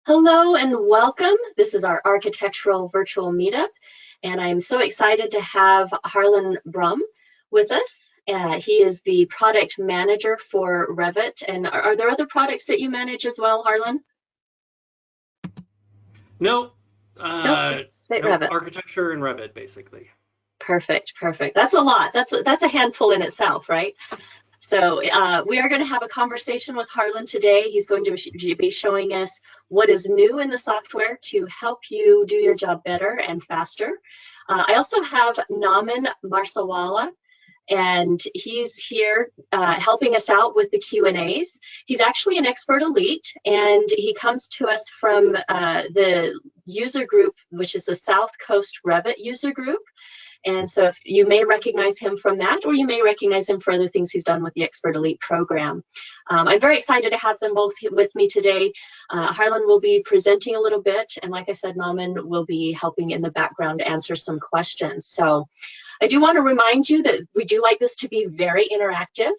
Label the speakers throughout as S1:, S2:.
S1: Hello and welcome. This is our architectural virtual meetup, and I'm so excited to have Harlan Brumm with us. He is the product manager for Revit. And are there other products that you manage as well, Harlan?
S2: No,
S1: Nope, just straight
S2: no
S1: Revit.
S2: architecture and Revit, basically.
S1: Perfect, perfect. That's a lot. That's a handful in itself, right? So we are going to have a conversation with Harlan today. He's going to be showing us what is new in the software to help you do your job better and faster. I also have Naman Marsawala, and he's here helping us out with the Q&As. He's actually an expert elite, and he comes to us from the user group, which is the South Coast Revit user group. And so if you may recognize him from that, or you may recognize him for other things he's done with the Expert Elite program. I'm very excited to have them both with me today. Harlan will be presenting a little bit, and like I said, Naman will be helping in the background to answer some questions. So I do want to remind you that we do like this to be very interactive.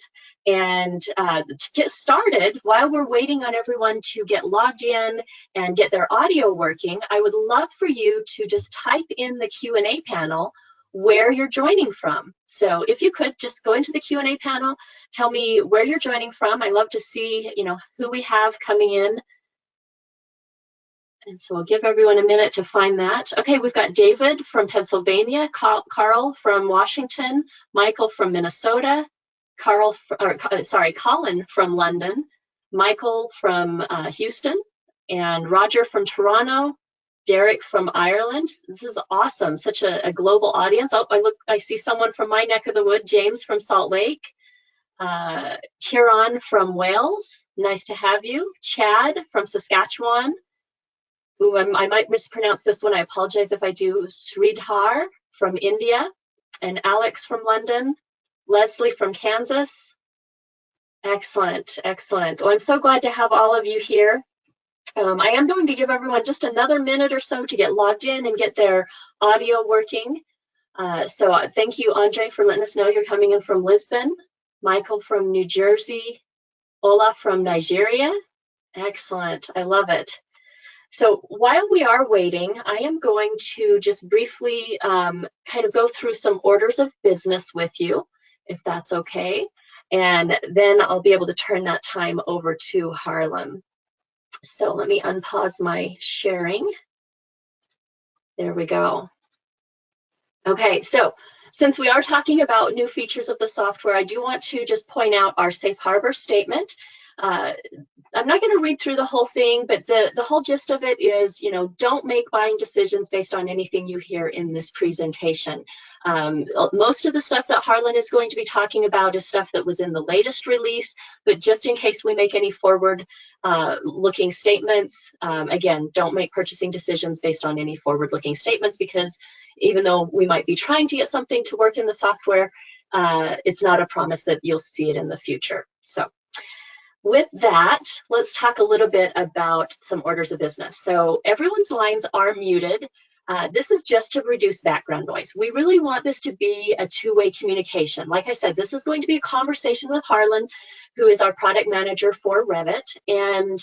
S1: And to get started, while we're waiting on everyone to get logged in and get their audio working, I would love for you to just type in the Q&A panel where you're joining from. So if you could just go into the Q&A panel, tell me where you're joining from. I love to see, who we have coming in. And so I'll give everyone a minute to find that. Okay, we've got David from Pennsylvania, Carl from Washington, Michael from Minnesota, Colin from London, Michael from Houston, and Roger from Toronto, Derek from Ireland. This is awesome, such a global audience. Oh, I see someone from my neck of the wood, James from Salt Lake, Kieran from Wales, nice to have you, Chad from Saskatchewan. Ooh, I might mispronounce this one, I apologize if I do, Sridhar from India, and Alex from London, Leslie from Kansas. Excellent, excellent. Well, I'm so glad to have all of you here. I am going to give everyone just another minute or so to get logged in and get their audio working. So thank you, Andre, for letting us know you're coming in from Lisbon, Michael from New Jersey, Ola from Nigeria. Excellent, I love it. So while we are waiting, I am going to just briefly kind of go through some orders of business with you, if that's okay. And then I'll be able to turn that time over to Harlan. So let me unpause my sharing. There we go. Okay, so since we are talking about new features of the software, I do want to just point out our safe harbor statement. I'm not going to read through the whole thing, but the whole gist of it is, don't make buying decisions based on anything you hear in this presentation. Most of the stuff that Harlan is going to be talking about is stuff that was in the latest release, but just in case we make any forward-looking statements, again, don't make purchasing decisions based on any forward-looking statements, because even though we might be trying to get something to work in the software, it's not a promise that you'll see it in the future. So with that, let's talk a little bit about some orders of business. So everyone's lines are muted. This is just to reduce background noise. We really want this to be a two-way communication. Like I said, this is going to be a conversation with Harlan, who is our product manager for Revit, and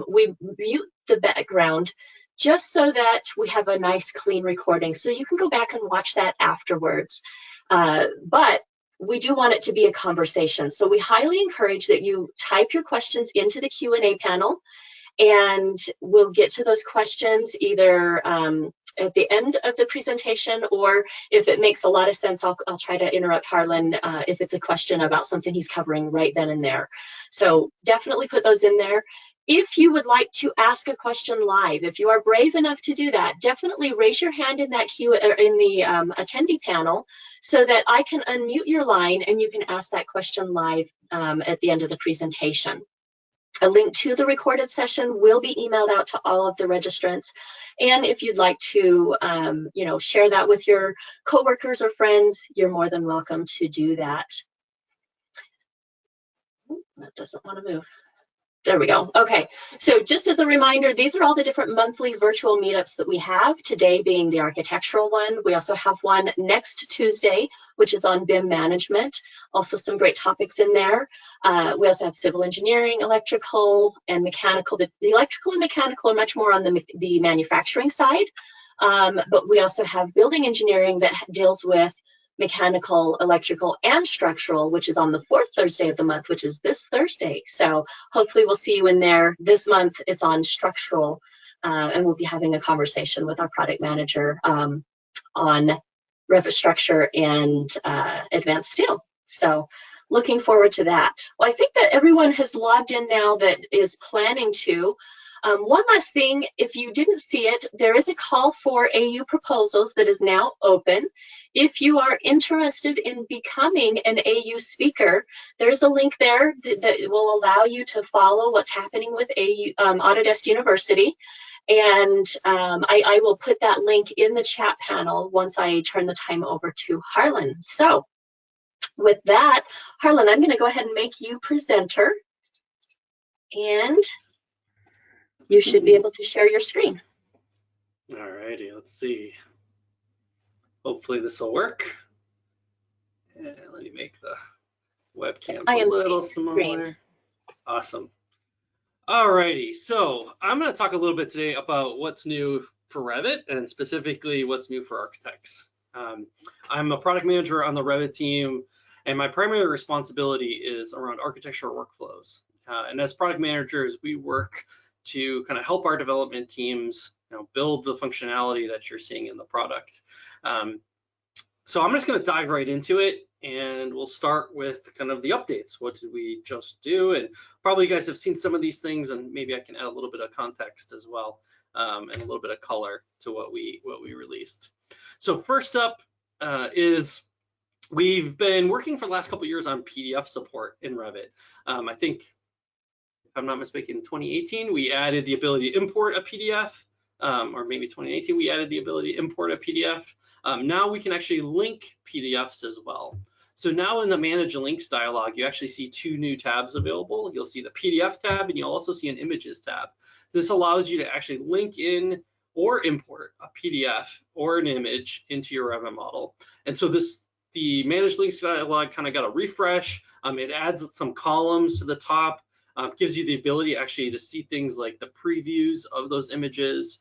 S1: we mute the background just so that we have a nice clean recording. So you can go back and watch that afterwards. But we do want it to be a conversation. So we highly encourage that you type your questions into the Q&A panel, and we'll get to those questions either at the end of the presentation, or if it makes a lot of sense, I'll try to interrupt Harlan if it's a question about something he's covering right then and there. So definitely put those in there. If you would like to ask a question live, if you are brave enough to do that, definitely raise your hand in that attendee panel so that I can unmute your line and you can ask that question live at the end of the presentation. A link to the recorded session will be emailed out to all of the registrants. And if you'd like to, share that with your coworkers or friends, you're more than welcome to do that. That doesn't want to move. There we go. Okay, so just as a reminder, these are all the different monthly virtual meetups that we have, today being the architectural one. We also have one next Tuesday, which is on BIM management. Also some great topics in there. We also have civil engineering, electrical, and mechanical. The electrical and mechanical are much more on the manufacturing side, but we also have building engineering that deals with mechanical, electrical, and structural, which is on the fourth Thursday of the month, which is this Thursday. So hopefully we'll see you in there. This month it's on structural, and we'll be having a conversation with our product manager on Revit structure and advanced steel. So looking forward to that. Well, I think that everyone has logged in now that is planning to. One last thing, if you didn't see it, there is a call for AU proposals that is now open. If you are interested in becoming an AU speaker, there's a link there that will allow you to follow what's happening with Autodesk University. And I will put that link in the chat panel once I turn the time over to Harlan. So with that, Harlan, I'm going to go ahead and make you presenter. And you should be able to share your screen.
S2: All righty, let's see. Hopefully this will work. And let me make the webcam a little smaller. Awesome. All righty, so I'm going to talk a little bit today about what's new for Revit and specifically what's new for architects. I'm a product manager on the Revit team, and my primary responsibility is around architectural workflows. And as product managers, we work to kind of help our development teams, build the functionality that you're seeing in the product. So I'm just going to dive right into it, and we'll start with kind of the updates. What did we just do? And probably you guys have seen some of these things, and maybe I can add a little bit of context as well, and a little bit of color to what we released. So first up is we've been working for the last couple of years on PDF support in Revit. I think, if I'm not mistaken, in 2018, we added the ability to import a PDF, or maybe 2018, we added the ability to import a PDF. Now we can actually link PDFs as well. So now in the Manage Links dialog, you actually see two new tabs available. You'll see the PDF tab, and you'll also see an Images tab. This allows you to actually link in or import a PDF or an image into your Revit model. And so the Manage Links dialog kind of got a refresh. It adds some columns to the top. Gives you the ability actually to see things like the previews of those images.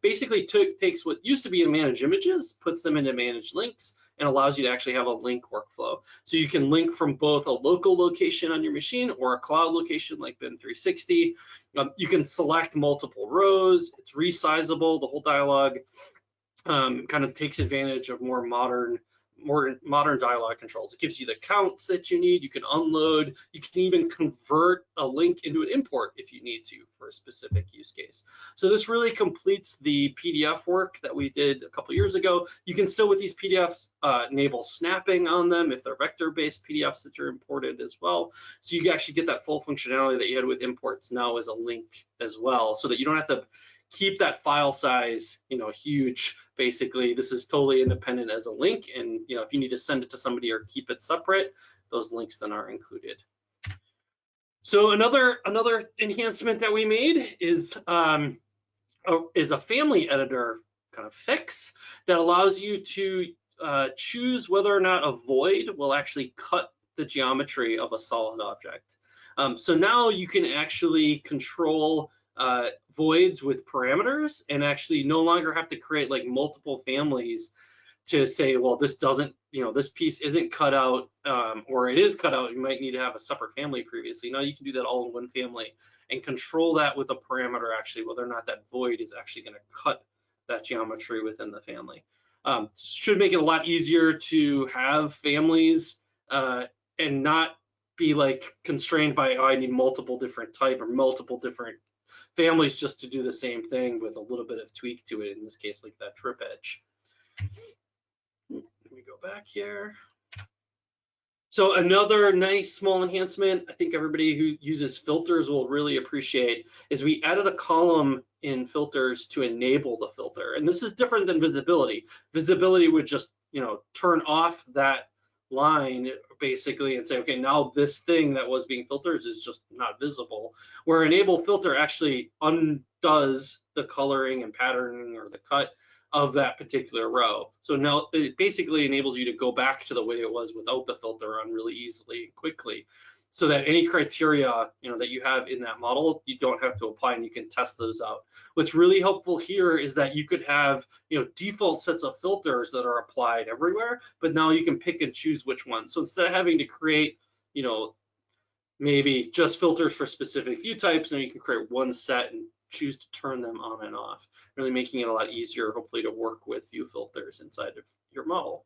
S2: Basically takes what used to be in Manage Images, puts them into Manage Links, and allows you to actually have a link workflow. So you can link from both a local location on your machine or a cloud location like BIM 360. You can select multiple rows. It's resizable. The whole dialog kind of takes advantage of more modern dialog controls. It gives you the counts that you need. You can unload. You can even convert a link into an import if you need to for a specific use case. So this really completes the PDF work that we did a couple years ago. You can still, with these PDFs, enable snapping on them if they're vector-based PDFs that are imported as well. So you can actually get that full functionality that you had with imports now as a link as well, so that you don't have to keep that file size, huge. Basically, this is totally independent as a link, and if you need to send it to somebody or keep it separate, those links then are included. So another enhancement that we made is a family editor kind of fix that allows you to choose whether or not a void will actually cut the geometry of a solid object. So now you can actually control voids with parameters and actually no longer have to create like multiple families to say, well, this doesn't, this piece isn't cut out, or it is cut out, you might need to have a separate family previously. Now you can do that all in one family and control that with a parameter, actually, whether or not that void is actually going to cut that geometry within the family. Should make it a lot easier to have families and not be like constrained by, oh, I need multiple different type or multiple different families just to do the same thing with a little bit of tweak to it, in this case like that trip edge. Let me go back here. So another nice small enhancement I think everybody who uses filters will really appreciate is we added a column in filters to enable the filter, and this is different than visibility. Visibility would just turn off that line basically and say, okay, now this thing that was being filtered is just not visible, where enable filter actually undoes the coloring and patterning or the cut of that particular row. So now it basically enables you to go back to the way it was without the filter on really easily and quickly, so that any criteria that you have in that model, you don't have to apply and you can test those out. What's really helpful here is that you could have default sets of filters that are applied everywhere, but now you can pick and choose which ones. So instead of having to create maybe just filters for specific view types, now you can create one set and choose to turn them on and off, really making it a lot easier, hopefully, to work with view filters inside of your model.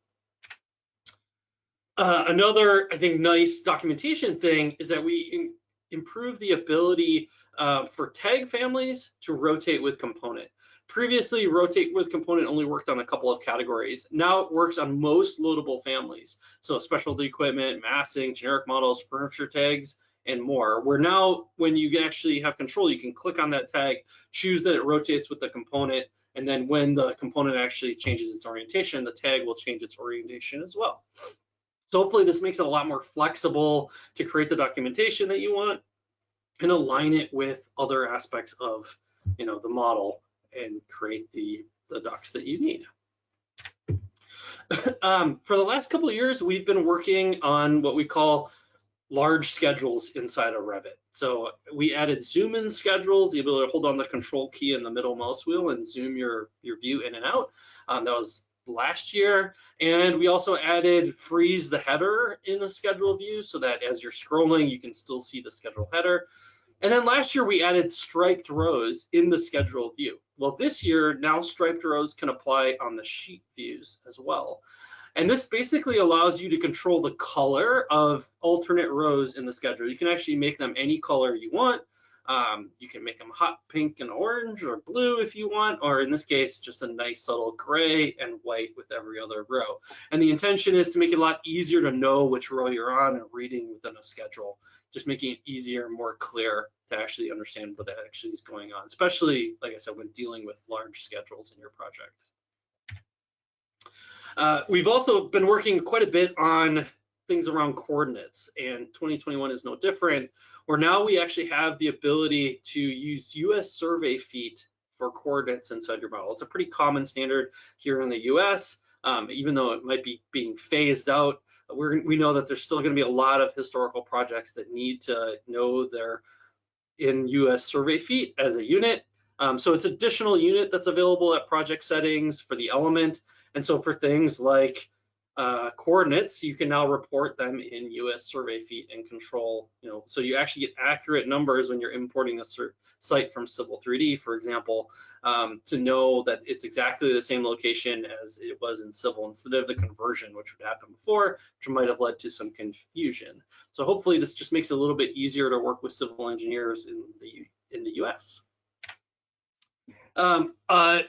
S2: Another, I think, nice documentation thing is that we improve the ability for tag families to rotate with component. Previously, rotate with component only worked on a couple of categories. Now it works on most loadable families. So specialty equipment, massing, generic models, furniture tags, and more. Where now, when you actually have control, you can click on that tag, choose that it rotates with the component, and then when the component actually changes its orientation, the tag will change its orientation as well. So hopefully this makes it a lot more flexible to create the documentation that you want and align it with other aspects of the model and create the docs that you need. For the last couple of years, we've been working on what we call large schedules inside of Revit. So we added zoom in schedules, the ability to hold on the control key in the middle mouse wheel and zoom your view in and out. That was last year. And we also added freeze the header in the schedule view so that as you're scrolling, you can still see the schedule header. And then last year we added striped rows in the schedule view. Well, this year now striped rows can apply on the sheet views as well. And this basically allows you to control the color of alternate rows in the schedule. You can actually make them any color you want. You can make them hot pink and orange or blue if you want, or in this case, just a nice subtle gray and white with every other row. And the intention is to make it a lot easier to know which row you're on and reading within a schedule, just making it easier and more clear to actually understand what actually is going on, especially, like I said, when dealing with large schedules in your project. We've also been working quite a bit on things around coordinates, and 2021 is no different, where now we actually have the ability to use US survey feet for coordinates inside your model. It's a pretty common standard here in the US, even though it might be being phased out. We know that there's still going to be a lot of historical projects that need to know they're in US survey feet as a unit. So it's additional unit that's available at project settings for the element. And so for things like coordinates, you can now report them in US survey feet and control, so you actually get accurate numbers when you're importing a site from Civil 3D, for example, to know that it's exactly the same location as it was in Civil instead of the conversion, which would happen before, which might have led to some confusion. So hopefully this just makes it a little bit easier to work with civil engineers in the US. A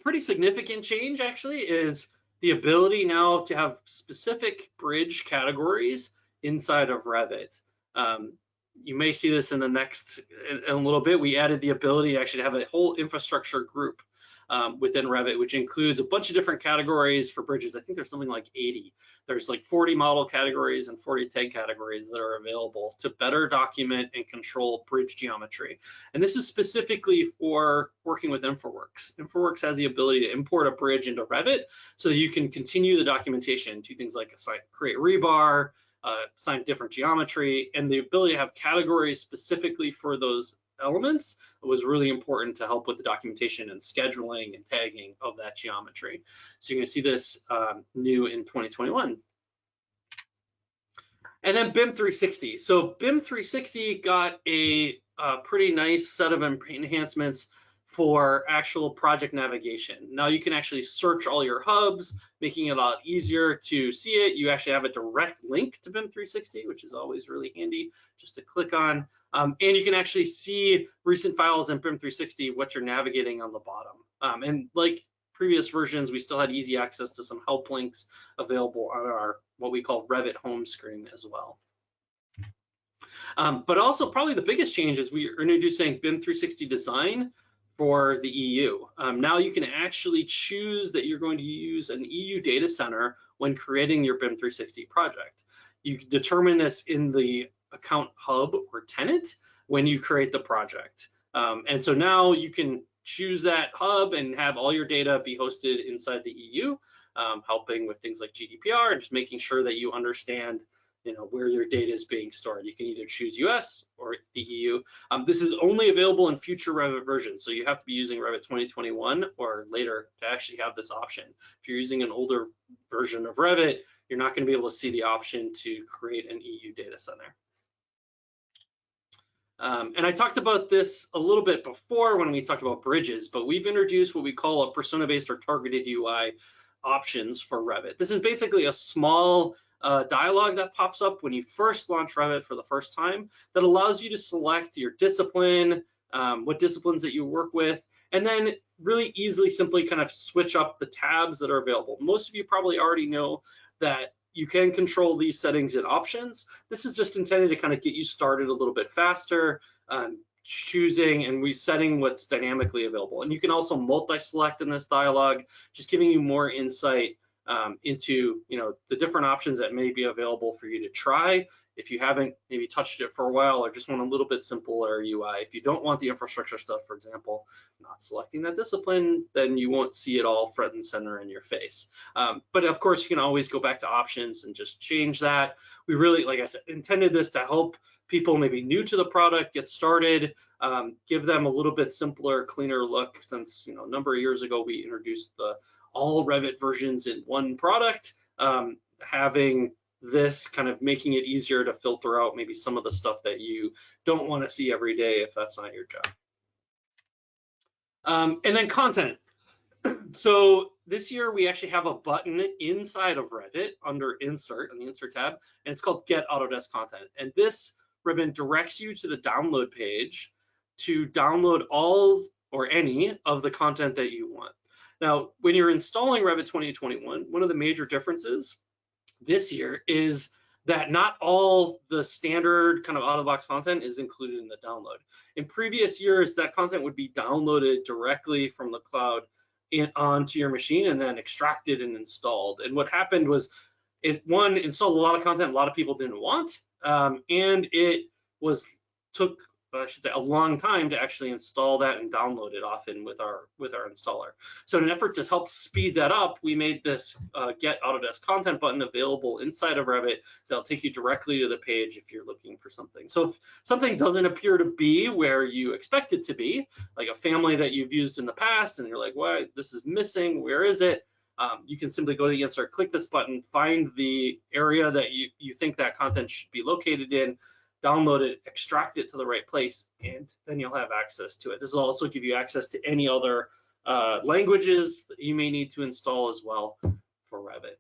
S2: pretty significant change actually is the ability now to have specific bridge categories inside of Revit. You may see this in a little bit. We added the ability to actually have a whole infrastructure group within Revit, which includes a bunch of different categories for bridges. I think there's something like 80. There's like 40 model categories and 40 tag categories that are available to better document and control bridge geometry. And this is specifically for working with InfraWorks. InfraWorks has the ability to import a bridge into Revit so that you can continue the documentation to things like create rebar, assign different geometry, and the ability to have categories specifically for those elements was really important to help with the documentation and scheduling and tagging of that geometry. So you're going to see this new in 2021. And then BIM 360. So BIM 360 got a pretty nice set of enhancements for actual project navigation. Now you can actually search all your hubs, making it a lot easier to see it. You actually have a direct link to BIM 360, which is always really handy just to click on. And you can actually see recent files in BIM 360, what you're navigating on the bottom. And like previous versions, we still had easy access to some help links available on our, what we call Revit home screen as well. But also probably the biggest change is we are introducing BIM 360 design for the EU. Now you can actually choose that you're going to use an EU data center when creating your BIM 360 project. You can determine this in the account hub or tenant when you create the project. And so now you can choose that hub and have all your data be hosted inside the EU, helping with things like GDPR and just making sure that you understand where your data is being stored. You can either choose US or the EU. This is only available in future Revit versions, so you have to be using Revit 2021 or later to actually have this option. If you're using an older version of Revit, you're not going to be able to see the option to create an EU data center. And I talked about this a little bit before when we talked about bridges, but we've introduced what we call a persona-based or targeted UI options for Revit. This is basically a small dialog that pops up when you first launch Revit for the first time that allows you to select your discipline, what disciplines that you work with, and then really easily, simply kind of switch up the tabs that are available. Most of you probably already know that you can control these settings in options. This is just intended to kind of get you started a little bit faster, choosing and resetting what's dynamically available. And you can also multi-select in this dialog, just giving you more insight into the different options that may be available for you to try if you haven't maybe touched it for a while or just want a little bit simpler UI. If you don't want the infrastructure stuff, for example, not selecting that discipline, then you won't see it all front and center in your face. But of course, you can always go back to options and just change that. We really, like I said, intended this to help people maybe new to the product get started, give them a little bit simpler, cleaner look, since a number of years ago we introduced the all Revit versions in one product, having this kind of making it easier to filter out maybe some of the stuff that you don't want to see every day if that's not your job. And then content. So this year we actually have a button inside of Revit under Insert on the Insert tab, and it's called Get Autodesk Content. And this ribbon directs you to the download page to download all or any of the content that you want. Now, when you're installing Revit 2021, one of the major differences this year is that not all the standard kind of out-of-the-box content is included in the download. In previous years, that content would be downloaded directly from the cloud onto your machine and then extracted and installed. And what happened was it, one, installed a lot of content a lot of people didn't want, and it took I should say a long time to actually install that and download it often with our installer. So in an effort to help speed that up, we made this Get Autodesk Content button available inside of Revit that'll take you directly to the page if you're looking for something. So if something doesn't appear to be where you expect it to be, like a family that you've used in the past and you're like, what, this is missing, where is it? You can simply go to the Insert, click this button, find the area that you think that content should be located in, download it, extract it to the right place, and then you'll have access to it. This will also give you access to any other languages that you may need to install as well for Revit.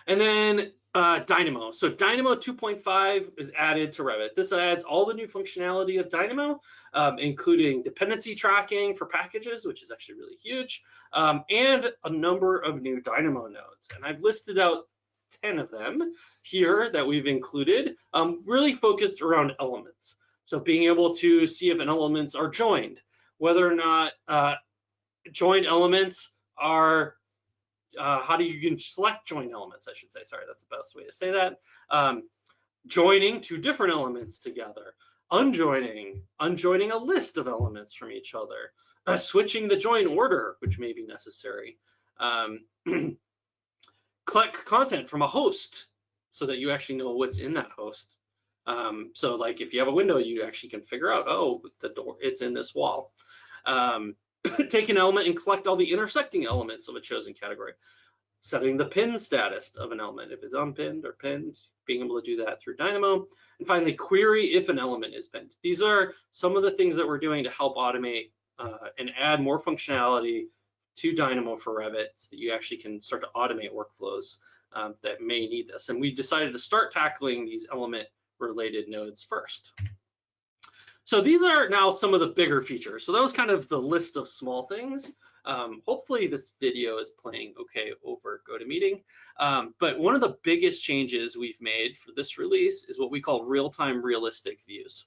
S2: And then Dynamo. So Dynamo 2.5 is added to Revit. This adds all the new functionality of Dynamo, including dependency tracking for packages, which is actually really huge, and a number of new Dynamo nodes. And I've listed out 10 of them here that we've included, really focused around elements. So being able to see if an elements are joined, whether or not joined elements are, how do you can select joined elements, I should say, sorry, that's the best way to say that. Joining two different elements together, unjoining a list of elements from each other, switching the join order, which may be necessary. Collect content from a host so that you actually know what's in that host. So like if you have a window, you actually can figure out, oh, the door, it's in this wall. Take an element and collect all the intersecting elements of a chosen category. Setting the pin status of an element, if it's unpinned or pinned, being able to do that through Dynamo. And finally, query if an element is pinned. These are some of the things that we're doing to help automate and add more functionality to Dynamo for Revit so that you actually can start to automate workflows that may need this. And we decided to start tackling these element related nodes first. So these are now some of the bigger features. So that was kind of the list of small things. Hopefully this video is playing okay over GoToMeeting. But one of the biggest changes we've made for this release is what we call real-time realistic views.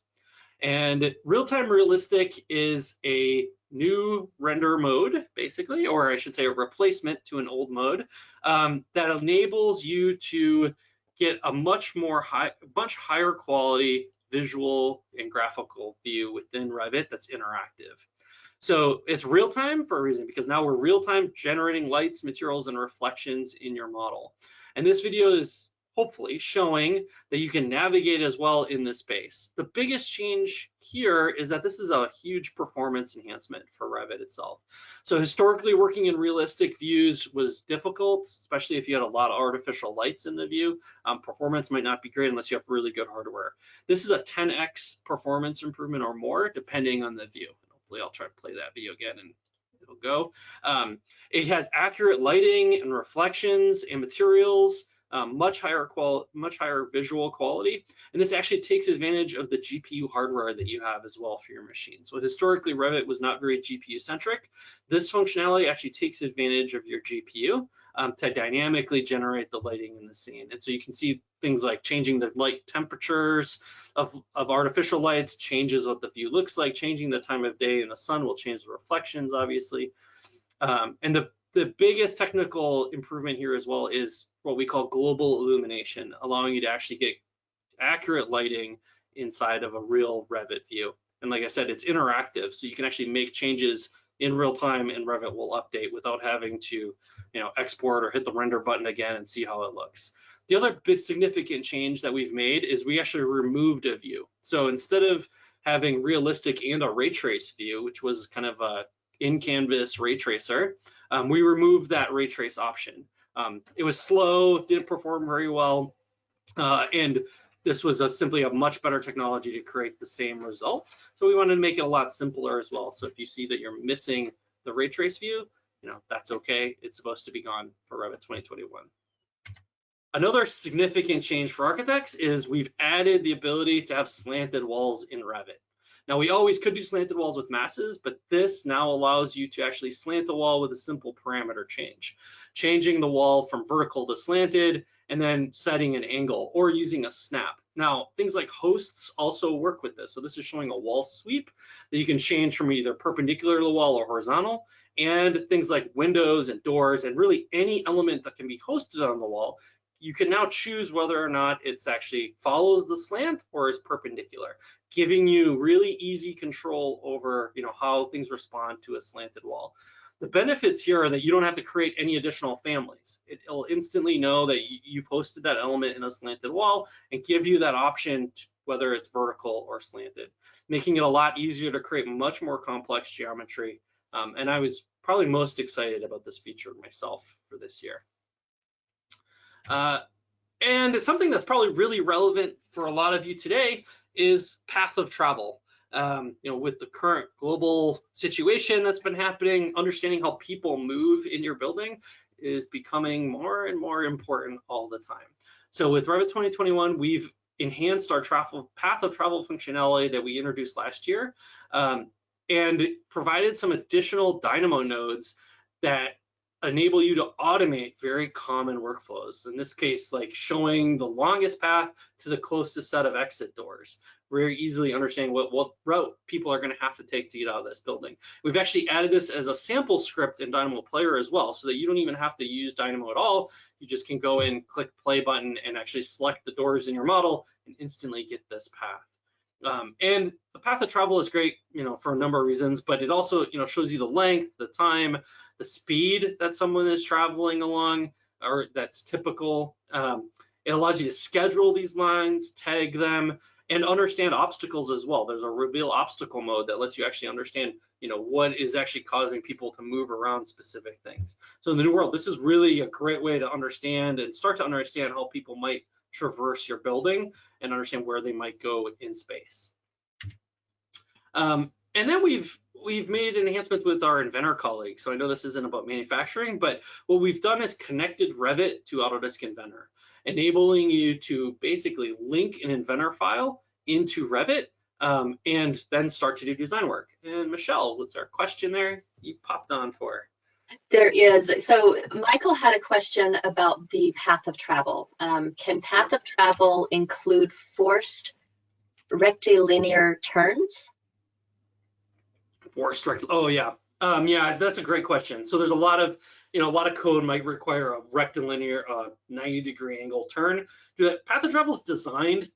S2: And real-time realistic is a new render mode, basically, or I should say a replacement to an old mode that enables you to get a much higher quality visual and graphical view within Revit that's interactive. So it's real time for a reason, because now we're real time generating lights, materials, and reflections in your model. And this video is hopefully showing that you can navigate as well in this space. The biggest change here is that this is a huge performance enhancement for Revit itself. So historically, working in realistic views was difficult, especially if you had a lot of artificial lights in the view. Performance might not be great unless you have really good hardware. This is a 10x performance improvement or more, depending on the view. Hopefully I'll try to play that video again and it'll go. It has accurate lighting and reflections and materials, much higher visual quality. And this actually takes advantage of the GPU hardware that you have as well for your machine. So historically, Revit was not very GPU centric. This functionality actually takes advantage of your GPU to dynamically generate the lighting in the scene. And so you can see things like changing the light temperatures of artificial lights, changes what the view looks like, changing the time of day, and the sun will change the reflections, obviously. And the biggest technical improvement here as well is what we call global illumination, allowing you to actually get accurate lighting inside of a real Revit view. And like I said, it's interactive, so you can actually make changes in real time, and Revit will update without having to, export or hit the render button again and see how it looks. The other big significant change that we've made is we actually removed a view. So instead of having realistic and a ray trace view, which was kind of a in-canvas ray tracer, we removed that ray trace option. It was slow, didn't perform very well, and this was simply a much better technology to create the same results. So we wanted to make it a lot simpler as well. So if you see that you're missing the ray trace view, that's okay. It's supposed to be gone for Revit 2021. Another significant change for architects is we've added the ability to have slanted walls in Revit. Now, we always could do slanted walls with masses, but this now allows you to actually slant a wall with a simple parameter change, changing the wall from vertical to slanted, and then setting an angle or using a snap. Now, things like hosts also work with this. So this is showing a wall sweep that you can change from either perpendicular to the wall or horizontal, and things like windows and doors and really any element that can be hosted on the wall. You can now choose whether or not it's actually follows the slant or is perpendicular, giving you really easy control over how things respond to a slanted wall. The benefits here are that you don't have to create any additional families. It'll instantly know that you've hosted that element in a slanted wall and give you that option whether it's vertical or slanted, making it a lot easier to create much more complex geometry. And I was probably most excited about this feature myself for this year. And something that's probably really relevant for a lot of you today is path of travel. With the current global situation that's been happening, understanding how people move in your building is becoming more and more important all the time. So with Revit 2021, we've enhanced our path of travel functionality that we introduced last year, and provided some additional Dynamo nodes that enable you to automate very common workflows. In this case, like showing the longest path to the closest set of exit doors, very easily understanding what route people are going to have to take to get out of this building. We've actually added this as a sample script in Dynamo Player as well, so that you don't even have to use Dynamo at all. You just can go in, click play button, and actually select the doors in your model and instantly get this path. And the path of travel is great, for a number of reasons, but it also, shows you the length, the time, the speed that someone is traveling along, or that's typical. It allows you to schedule these lines, tag them, and understand obstacles as well. There's a reveal obstacle mode that lets you actually understand, what is actually causing people to move around specific things. So in the new world, this is really a great way to understand and start to understand how people might traverse your building and understand where they might go in space. And then we've made enhancements with our Inventor colleagues. So I know this isn't about manufacturing, but what we've done is connected Revit to Autodesk Inventor, enabling you to basically link an Inventor file into Revit and then start to do design work. And Michelle, was there a question there you popped on for?
S1: There is. So Michael had a question about the path of travel. Can path of travel include forced rectilinear turns?
S2: Forced rect. Oh yeah. Yeah, that's a great question. So there's a lot of code might require a rectilinear 90-degree angle turn. The path of travel is designed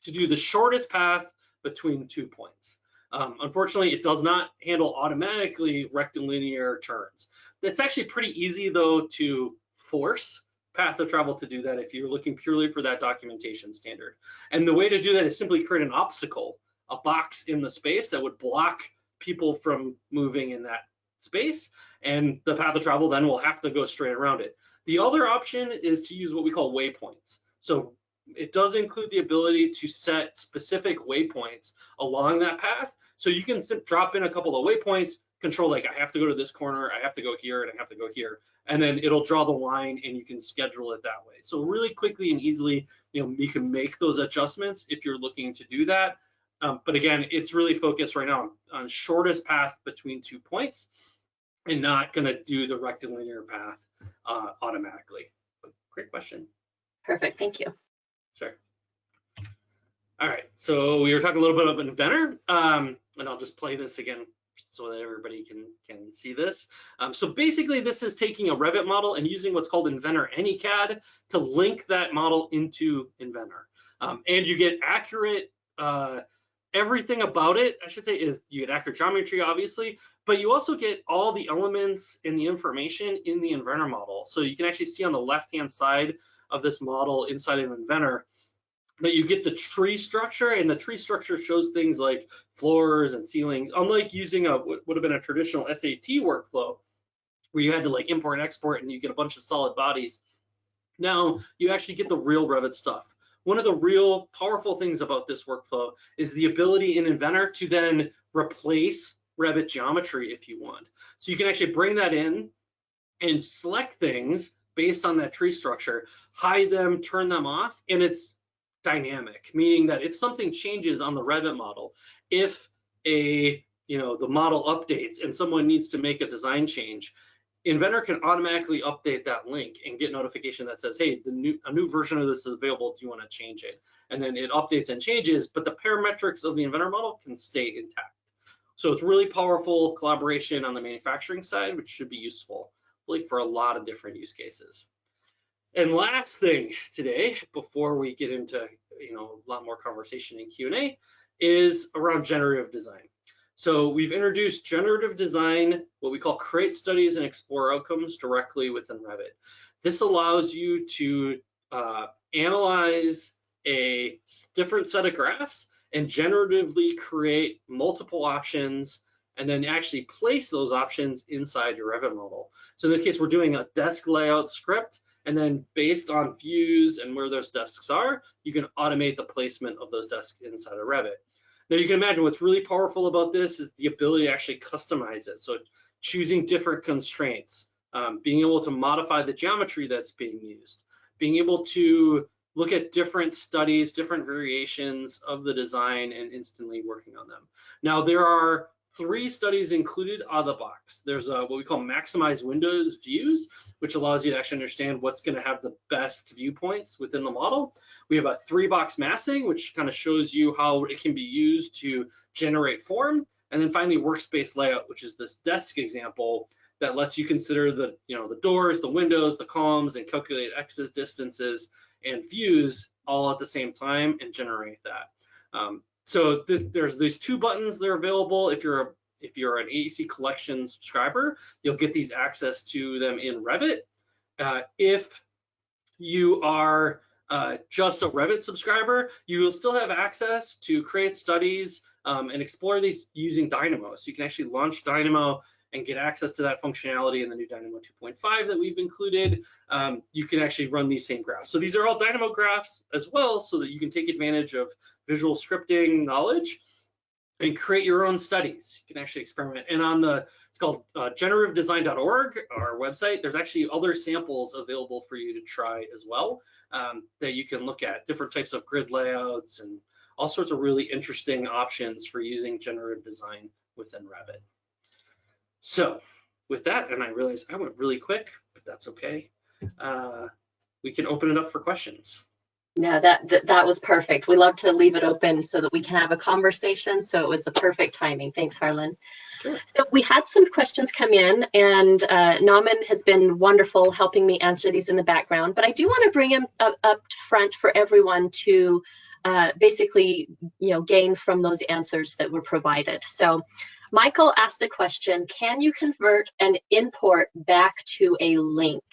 S2: to do the shortest path between 2 points. Unfortunately, it does not handle automatically rectilinear turns. It's actually pretty easy though to force path of travel to do that if you're looking purely for that documentation standard. And the way to do that is simply create an obstacle, a box in the space that would block people from moving in that space, and the path of travel then will have to go straight around it. The other option is to use what we call waypoints. So it does include the ability to set specific waypoints along that path. So you can drop in a couple of waypoints, control like I have to go to this corner, I have to go here, and I have to go here, and then it'll draw the line and you can schedule it that way. So really quickly and easily, you can make those adjustments if you're looking to do that. But again, it's really focused right now on shortest path between 2 points and not going to do the rectilinear path automatically. Great question.
S1: Perfect, thank you.
S2: Sure. All right, so we were talking a little bit about Inventor, and I'll just play this again so that everybody can see this. So basically, this is taking a Revit model and using what's called Inventor AnyCAD to link that model into Inventor. And you get accurate, everything about it, I should say, is you get accurate geometry, obviously, but you also get all the elements and the information in the Inventor model. So you can actually see on the left-hand side of this model inside of Inventor that you get the tree structure, and the tree structure shows things like floors and ceilings, unlike using what would have been a traditional SAT workflow where you had to like import and export and you get a bunch of solid bodies. Now you actually get the real Revit stuff. One of the real powerful things about this workflow is the ability in Inventor to then replace Revit geometry if you want. So you can actually bring that in and select things based on that tree structure, hide them, turn them off, and it's dynamic, meaning that if something changes on the Revit model, if the model updates and someone needs to make a design change, Inventor can automatically update that link and get notification that says, hey, a new version of this is available, do you want to change it? And then it updates and changes, but the parametrics of the Inventor model can stay intact. So it's really powerful collaboration on the manufacturing side, which should be useful really for a lot of different use cases. And last thing today, before we get into a lot more conversation in Q&A, is around generative design. So we've introduced generative design, what we call create studies and explore outcomes directly within Revit. This allows you to analyze a different set of graphs and generatively create multiple options and then actually place those options inside your Revit model. So in this case, we're doing a desk layout script, and then based on views and where those desks are, you can automate the placement of those desks inside of Revit. Now you can imagine what's really powerful about this is the ability to actually customize it. So choosing different constraints, being able to modify the geometry that's being used, being able to look at different studies, different variations of the design and instantly working on them. Now there are 3 studies included out of the box. There's what we call maximize windows views, which allows you to actually understand what's going to have the best viewpoints within the model. We have a 3-box massing, which kind of shows you how it can be used to generate form. And then finally, workspace layout, which is this desk example that lets you consider the doors, the windows, the columns, and calculate X's, distances, and views all at the same time and generate that. So there's these 2 buttons that are available. If you're an AEC Collection subscriber, you'll get these access to them in Revit. If you are just a Revit subscriber, you will still have access to create studies and explore these using Dynamo. So you can actually launch Dynamo and get access to that functionality in the new Dynamo 2.5 that we've included. You can actually run these same graphs. So these are all Dynamo graphs as well, so that you can take advantage of visual scripting knowledge and create your own studies. You can actually experiment. And it's called generativedesign.org, our website, there's actually other samples available for you to try as well that you can look at, different types of grid layouts and all sorts of really interesting options for using generative design within Revit. So with that, and I realize I went really quick, but that's okay. We can open it up for questions.
S1: No, that was perfect. We love to leave it open so that we can have a conversation. So it was the perfect timing. Thanks, Harlan.
S2: Sure.
S1: So we had some questions come in, and Nauman has been wonderful helping me answer these in the background. But I do want to bring him up front for everyone to basically, gain from those answers that were provided. So Michael asked the question: can you convert an import back to a link?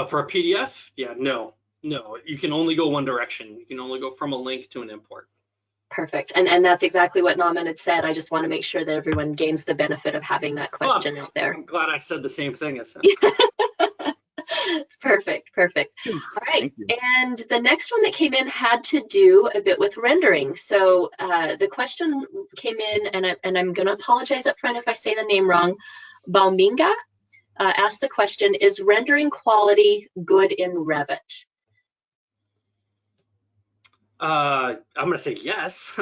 S2: For a PDF, yeah, no. You can only go one direction. You can only go from a link to an import.
S1: Perfect. And that's exactly what Nauman had said. I just want to make sure that everyone gains the benefit of having that question out there.
S2: I'm glad I said the same thing as him.
S1: It's perfect. All right. And the next one that came in had to do a bit with rendering. So the question came in, and I'm going to apologize up front if I say the name wrong. Bauminga asked the question: is rendering quality good in Revit?
S2: I'm going to say yes.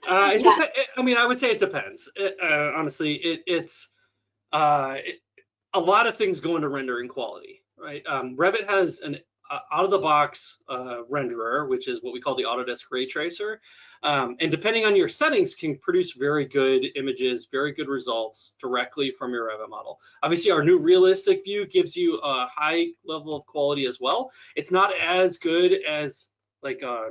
S2: I would say it depends. Honestly, it's a lot of things go into rendering quality, right? Revit has an out-of-the-box renderer, which is what we call the Autodesk Ray Tracer, and depending on your settings, can produce very good images, very good results directly from your Revit model. Obviously, our new realistic view gives you a high level of quality as well. It's not as good as like a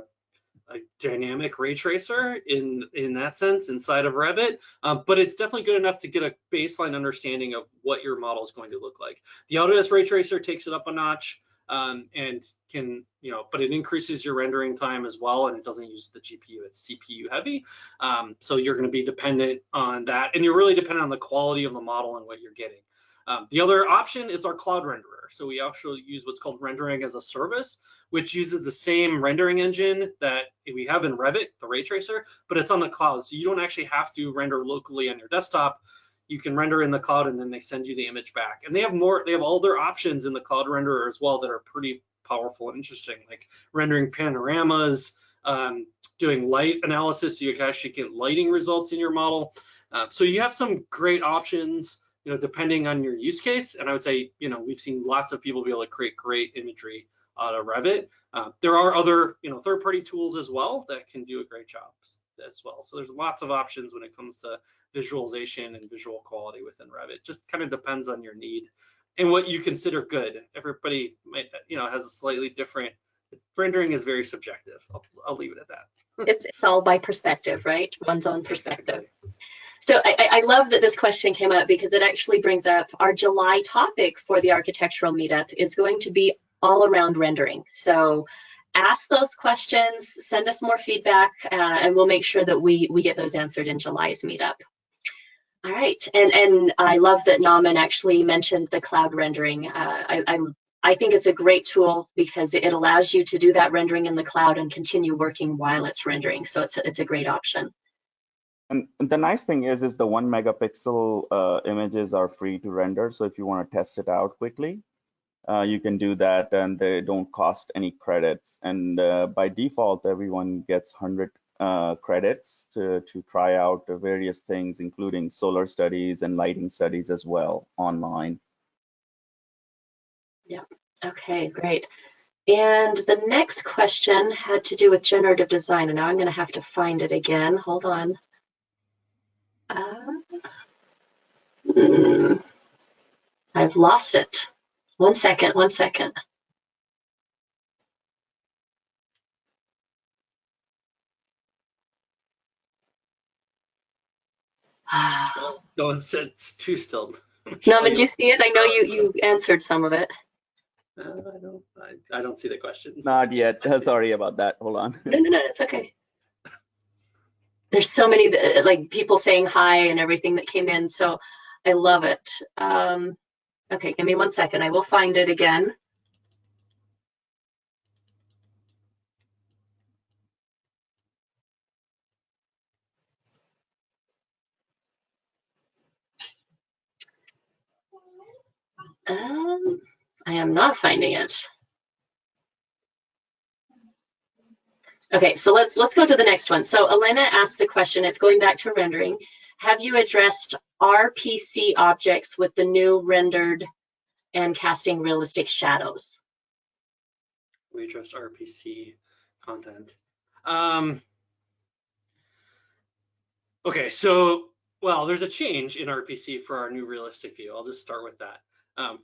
S2: dynamic ray tracer in that sense inside of Revit, but it's definitely good enough to get a baseline understanding of what your model is going to look like. The Autodesk Ray Tracer takes it up a notch and can, but it increases your rendering time as well, and it doesn't use the GPU, it's CPU heavy. So you're going to be dependent on that, and you're really dependent on the quality of the model and what you're getting. The other option is our cloud renderer. So we actually use what's called rendering as a service, which uses the same rendering engine that we have in Revit, the ray tracer, but it's on the cloud. So you don't actually have to render locally on your desktop. You can render in the cloud, and then they send you the image back. And they have all their options in the cloud renderer as well that are pretty powerful and interesting, like rendering panoramas, doing light analysis, so you can actually get lighting results in your model. So you have some great options, depending on your use case. And I would say, we've seen lots of people be able to create great imagery out of Revit. There are other, third-party tools as well that can do a great job as well. So there's lots of options when it comes to visualization and visual quality within Revit. Just kind of depends on your need and what you consider good. Everybody might, has a slightly different. Rendering is very subjective. I'll leave it at that.
S1: It's all by perspective, right? One's own perspective. So I love that this question came up, because it actually brings up our July topic for the architectural meetup is going to be all around rendering. So ask those questions, send us more feedback, and we'll make sure that we get those answered in July's meetup. All right, and I love that Nauman actually mentioned the cloud rendering. I think it's a great tool because it allows you to do that rendering in the cloud and continue working while it's rendering. So it's a great option.
S3: And the nice thing is the 1 megapixel images are free to render. So if you want to test it out quickly, you can do that, and they don't cost any credits. And by default, everyone gets 100 credits to try out the various things, including solar studies and lighting studies as well online.
S1: Yeah. Okay, great. And the next question had to do with generative design, and now I'm going to have to find it again. Hold on. I've lost it. One second.
S2: Don't sit too still.
S1: Nauman, do you see it? I know you answered some of it.
S2: I don't see the questions.
S3: Not yet. Sorry about that. Hold on.
S1: No, it's okay. There's so many like people saying hi and everything that came in, so I love it. Okay, give me 1 second. I will find it again. I am not finding it. Okay, so let's go to the next one. So Elena asked the question, it's going back to rendering. Have you addressed RPC objects with the new rendered and casting realistic shadows?
S2: We addressed RPC content. Okay, so, well, there's a change in RPC for our new realistic view. I'll just start with that.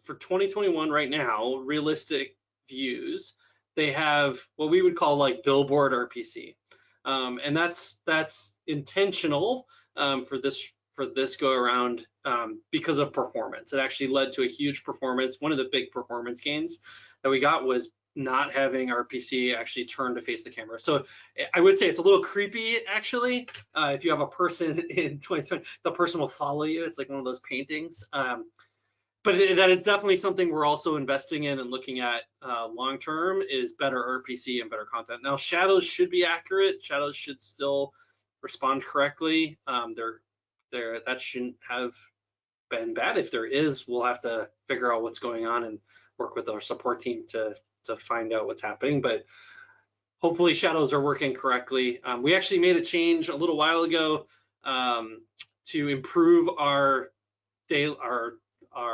S2: For 2021 right now, realistic views, they have what we would call like billboard RPC. And that's intentional for this go around because of performance. It actually led to a huge performance. One of the big performance gains that we got was not having RPC actually turn to face the camera. So I would say it's a little creepy actually. If you have a person in 2020, the person will follow you. It's like one of those paintings. But that is definitely something we're also investing in and looking at long term is better RPC and better content. Now shadows should be accurate. Shadows should still respond correctly. That shouldn't have been bad. If there is, we'll have to figure out what's going on and work with our support team to find out what's happening. But hopefully shadows are working correctly. We actually made a change a little while ago to improve our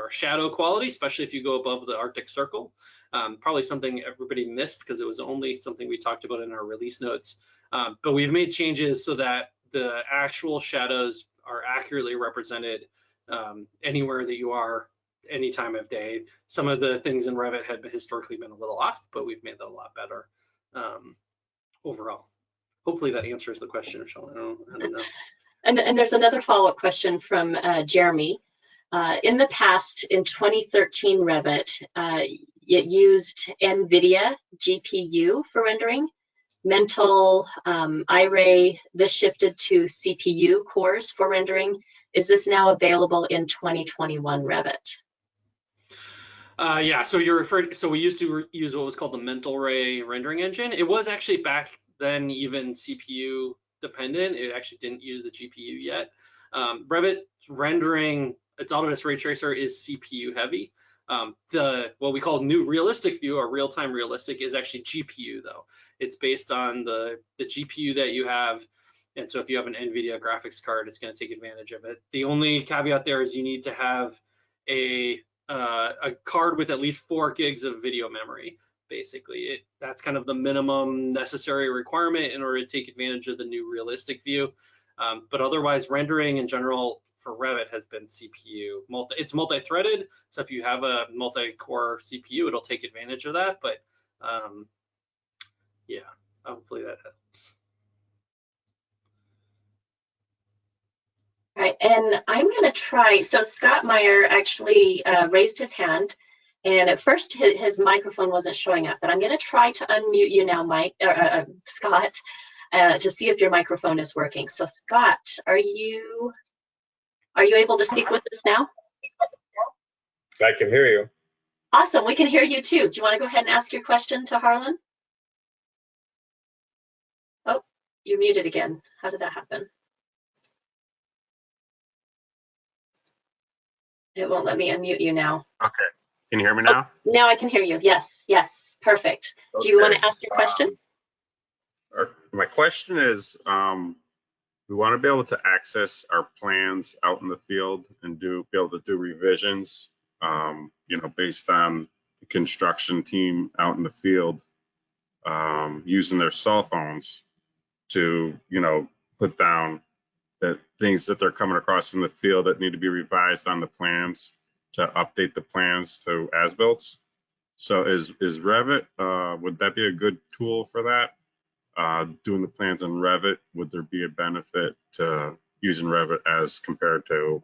S2: shadow quality, especially if you go above the Arctic Circle. Probably something everybody missed because it was only something we talked about in our release notes. But we've made changes so that the actual shadows are accurately represented anywhere that you are, any time of day. Some of the things in Revit had historically been a little off, but we've made that a lot better overall. Hopefully that answers the question, Michelle. I don't know.
S1: And there's another follow-up question from Jeremy. In the past, in 2013 Revit, it used NVIDIA GPU for rendering. Mental, iRay, this shifted to CPU cores for rendering. Is this now available in 2021 Revit?
S2: Yeah, so you're referring, so we used to use what was called the Mental Ray rendering engine. It was actually back then even CPU dependent. It actually didn't use the GPU yet. Revit rendering, its Autodesk Ray Tracer is CPU heavy. What we call new realistic view or real-time realistic is actually GPU though. It's based on the GPU that you have. And so if you have an NVIDIA graphics card, it's going to take advantage of it. The only caveat there is you need to have a card with at least 4 gigs of video memory. Basically, that's kind of the minimum necessary requirement in order to take advantage of the new realistic view. But otherwise, rendering in general for Revit has been CPU. It's multi-threaded, so if you have a multi-core CPU, it'll take advantage of that. But yeah, hopefully that helps.
S1: All right, and I'm going to try. So Scott Meyer actually raised his hand, and at first his microphone wasn't showing up. But I'm going to try to unmute you now, Scott, to see if your microphone is working. So Scott, are you able to speak with us now?
S4: I can hear you.
S1: Awesome, we can hear you too. Do you want to go ahead and ask your question to Harlan? Oh, you're muted again. How did that happen? It won't let me unmute you now.
S4: Okay. Can you hear me now?
S1: Oh, now I can hear you. Yes, yes, perfect. Okay. Do you want to ask your question?
S4: My question is, we want to be able to access our plans out in the field and be able to do revisions, based on the construction team out in the field, using their cell phones to, put down the things that they're coming across in the field that need to be revised on the plans to update the plans to as-builts. So is Revit, would that be a good tool for that? Doing the plans in Revit, would there be a benefit to using Revit as compared to,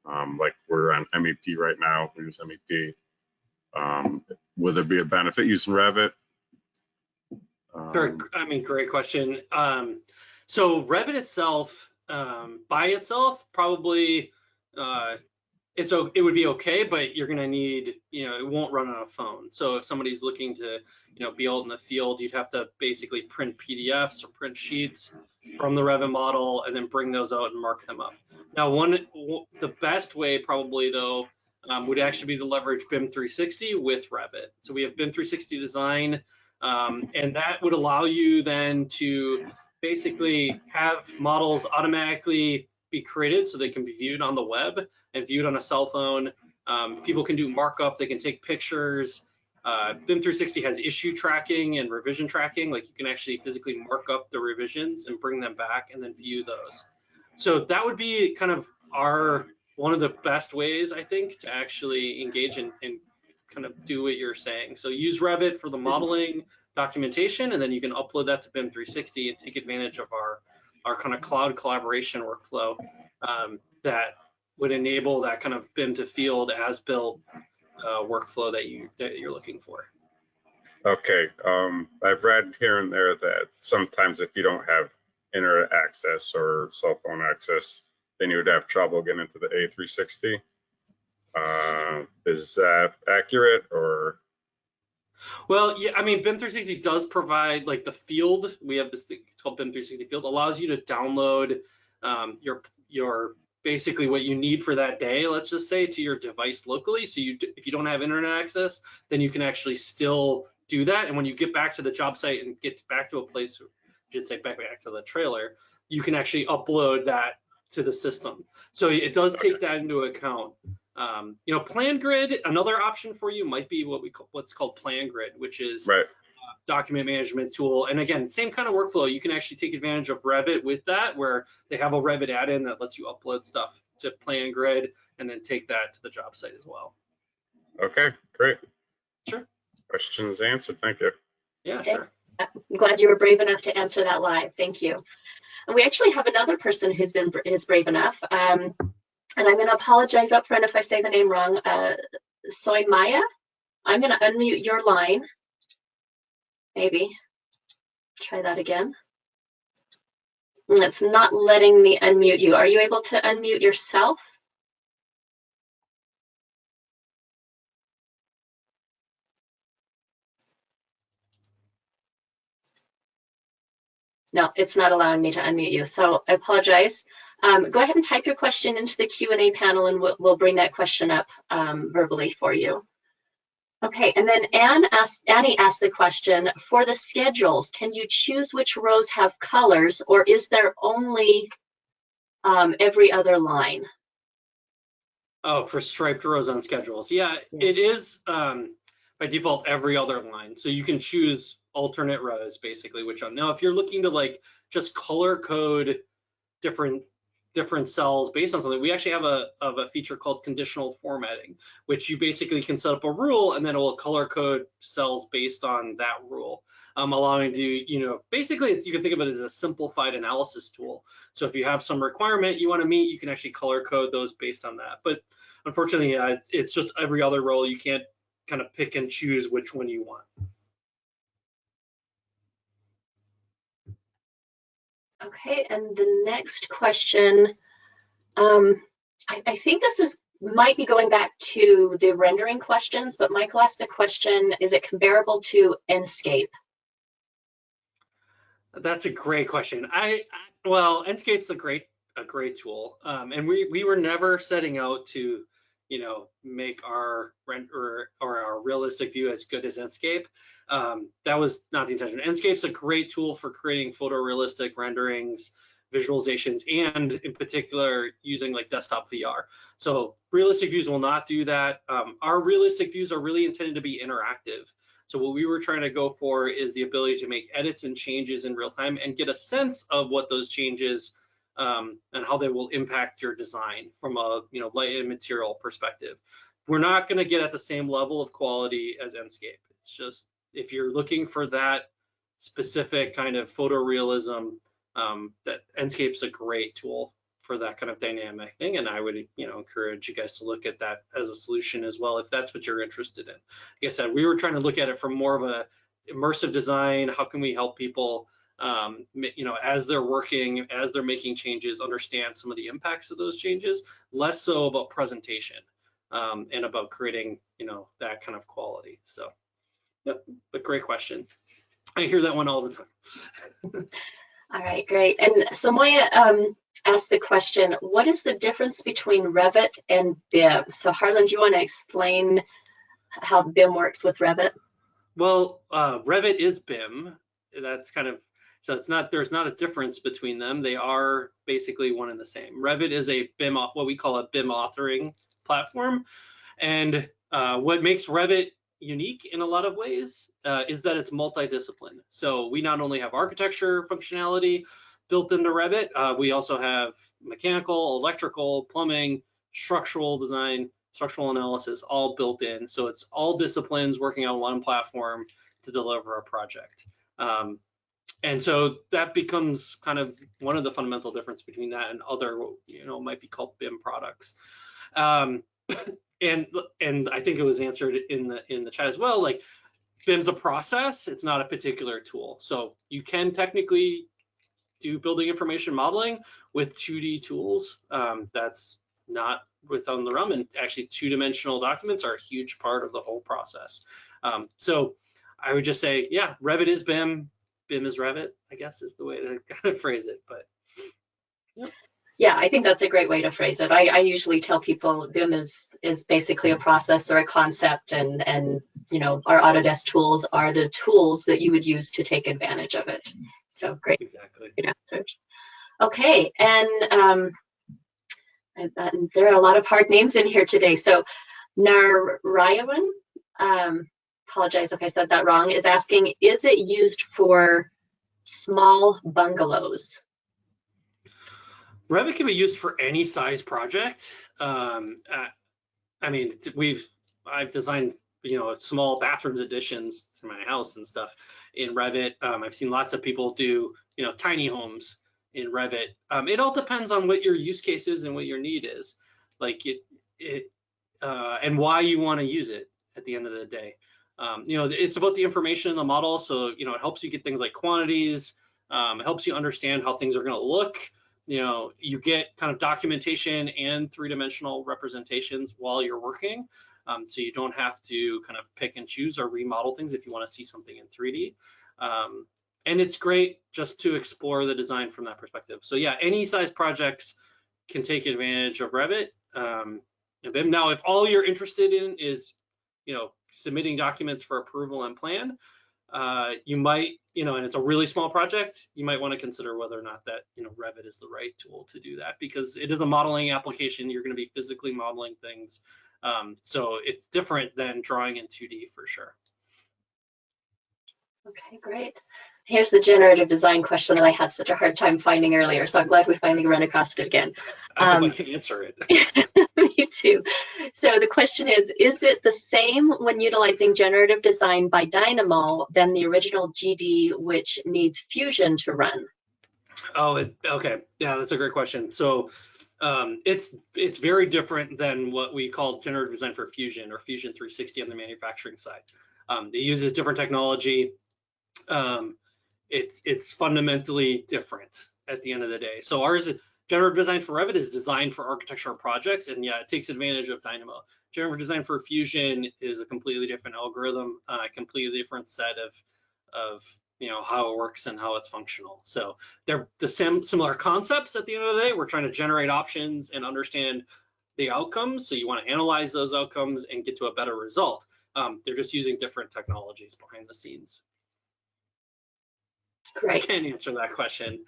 S4: like we're on MEP right now, we use MEP. Would there be a benefit using Revit?
S2: Sure, great question. So Revit itself, by itself, probably it would be okay, but you're gonna need, it won't run on a phone. So if somebody's looking to, be out in the field, you'd have to basically print PDFs or print sheets from the Revit model and then bring those out and mark them up. Now, the best way probably though would actually be to leverage BIM 360 with Revit. So we have BIM 360 design, and that would allow you then to basically have models automatically be created so they can be viewed on the web and viewed on a cell phone. People can do markup, they can take pictures, BIM 360 has issue tracking and revision tracking. Like you can actually physically mark up the revisions and bring them back and then view those. So that would be kind of one of the best ways, I think, to actually engage and kind of do what you're saying. So use Revit for the modeling documentation, and then you can upload that to BIM 360 and take advantage of our kind of cloud collaboration workflow that would enable that kind of BIM to field as built workflow that you're looking for.
S4: Okay, I've read here and there that sometimes if you don't have internet access or cell phone access, then you would have trouble getting into the A360. Is that accurate, or?
S2: Well, yeah, I mean, BIM 360 does provide like the field. We have this thing, it's called BIM 360 field, allows you to download your basically what you need for that day, let's just say, to your device locally. So if you don't have internet access, then you can actually still do that. And when you get back to the job site and get back to a place, I should say back to the trailer, you can actually upload that to the system. So it does take that into account. You know, PlanGrid, another option for you might be what's called PlanGrid, which is
S4: Right.
S2: Document management tool. And again, same kind of workflow. You can actually take advantage of Revit with that, where they have a Revit add-in that lets you upload stuff to PlanGrid and then take that to the job site as well.
S4: Okay, great.
S2: Sure.
S4: Questions answered. Thank you.
S2: Yeah, sure.
S1: I'm glad you were brave enough to answer that live. Thank you. And we actually have another person who's is brave enough. And I'm going to apologize up front if I say the name wrong. Soy Maya, I'm going to unmute your line. Maybe. Try that again. It's not letting me unmute you. Are you able to unmute yourself? No, it's not allowing me to unmute you. So I apologize. Go ahead and type your question into the Q&A panel and we'll bring that question up verbally for you. Okay, and then Annie asked the question, for the schedules, can you choose which rows have colors, or is there only every other line?
S2: Oh, for striped rows on schedules. Yeah, it is by default every other line. So you can choose alternate rows basically, which now if you're looking to like just color code different cells based on something, we actually have a feature called conditional formatting, which you basically can set up a rule and then it will color code cells based on that rule, allowing you, you know, basically you can think of it as a simplified analysis tool. So if you have some requirement you want to meet, you can actually color code those based on that. But unfortunately, it's just every other role. You can't kind of pick and choose which one you want.
S1: Okay, and the next question, I think this might be going back to the rendering questions, but Michael asked the question, is it comparable to Enscape?
S2: That's a great question. Well, Enscape's a great tool, and we were never setting out to, you know, make our render or our realistic view as good as Enscape. That was not the intention. Enscape's a great tool for creating photorealistic renderings, visualizations, and in particular using like desktop VR. So realistic views will not do that. Our realistic views are really intended to be interactive. So what we were trying to go for is the ability to make edits and changes in real time and get a sense of what those changes and how they will impact your design from a, you know, light and material perspective. We're not going to get at the same level of quality as Enscape. It's just, if you're looking for that specific kind of photorealism, that Enscape's a great tool for that kind of dynamic thing, and I would, you know, encourage you guys to look at that as a solution as well if that's what you're interested in. Like I said, we were trying to look at it from more of a immersive design. How can we help people, you know, as they're working, as they're making changes, understand some of the impacts of those changes, less so about presentation and about creating, you know, that kind of quality. So, yep, but great question. I hear that one all the time.
S1: All right, great. And Samoya asked the question, what is the difference between Revit and BIM? So Harlan, do you want to explain how BIM works with Revit?
S2: Well, Revit is BIM. That's kind of, so it's not, there's not a difference between them. They are basically one and the same. Revit is a BIM, what we call a BIM authoring platform. And what makes Revit unique in a lot of ways is that it's multidiscipline. So we not only have architecture functionality built into Revit, we also have mechanical, electrical, plumbing, structural design, structural analysis, all built in. So it's all disciplines working on one platform to deliver a project. And so that becomes kind of one of the fundamental difference between that and other, might be called BIM products. And I think it was answered in the chat as well. Like, BIM's a process; it's not a particular tool. So you can technically do building information modeling with 2D tools. That's not within the realm, and actually two-dimensional documents are a huge part of the whole process. So I would just say, yeah, Revit is BIM. BIM is Revit, I guess, is the way to kind of phrase it. But
S1: yeah, I think that's a great way to phrase it. I usually tell people BIM is basically a process or a concept, and our Autodesk tools are the tools that you would use to take advantage of it. So great.
S2: Exactly.
S1: Good answers. Okay, and there are a lot of hard names in here today. So Narayanan, apologize if I said that wrong, is asking, is it used for small bungalows?
S2: Revit can be used for any size project. I mean, I've designed, small bathrooms additions to my house and stuff in Revit. I've seen lots of people do, tiny homes in Revit. It all depends on what your use case is and what your need is, like and why you want to use it at the end of the day. It's about the information in the model. So, it helps you get things like quantities. It helps you understand how things are going to look. You get kind of documentation and three-dimensional representations while you're working. So you don't have to kind of pick and choose or remodel things if you want to see something in 3D. And it's great just to explore the design from that perspective. So yeah, any size projects can take advantage of Revit. Now, if all you're interested in is, submitting documents for approval and plan, you might, and it's a really small project, you might want to consider whether or not that, Revit is the right tool to do that, because it is a modeling application. You're going to be physically modeling things. So it's different than drawing in 2D for sure.
S1: Okay, great. Here's the generative design question that I had such a hard time finding earlier, so I'm glad we finally ran across it again.
S2: I hope I can answer it.
S1: Me too. So the question is it the same when utilizing generative design by Dynamo than the original GD, which needs Fusion to run?
S2: Oh, okay. Yeah, that's a great question. So it's very different than what we call generative design for Fusion or Fusion 360 on the manufacturing side. It uses different technology. It's fundamentally different at the end of the day. So ours, generative design for Revit, is designed for architectural projects, and yeah, it takes advantage of Dynamo. Generative design for Fusion is a completely different algorithm, a completely different set of how it works and how it's functional. So they're the similar concepts at the end of the day. We're trying to generate options and understand the outcomes. So you want to analyze those outcomes and get to a better result. They're just using different technologies behind the scenes.
S1: Great.
S2: I can't answer that question.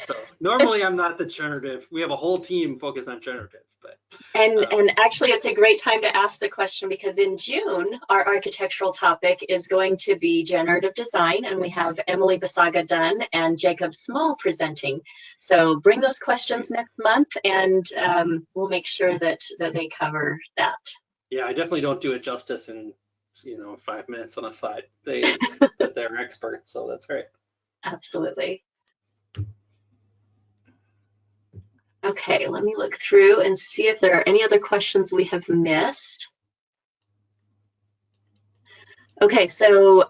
S2: So normally I'm not the generative. We have a whole team focused on generative, but.
S1: And actually it's a great time to ask the question, because in June, our architectural topic is going to be generative design, and we have Emily Basaga Dunn and Jacob Small presenting. So bring those questions next month, and we'll make sure that they cover that.
S2: Yeah, I definitely don't do it justice in 5 minutes on a slide. They're experts, so that's great.
S1: Absolutely. Okay, let me look through and see if there are any other questions we have missed. Okay, so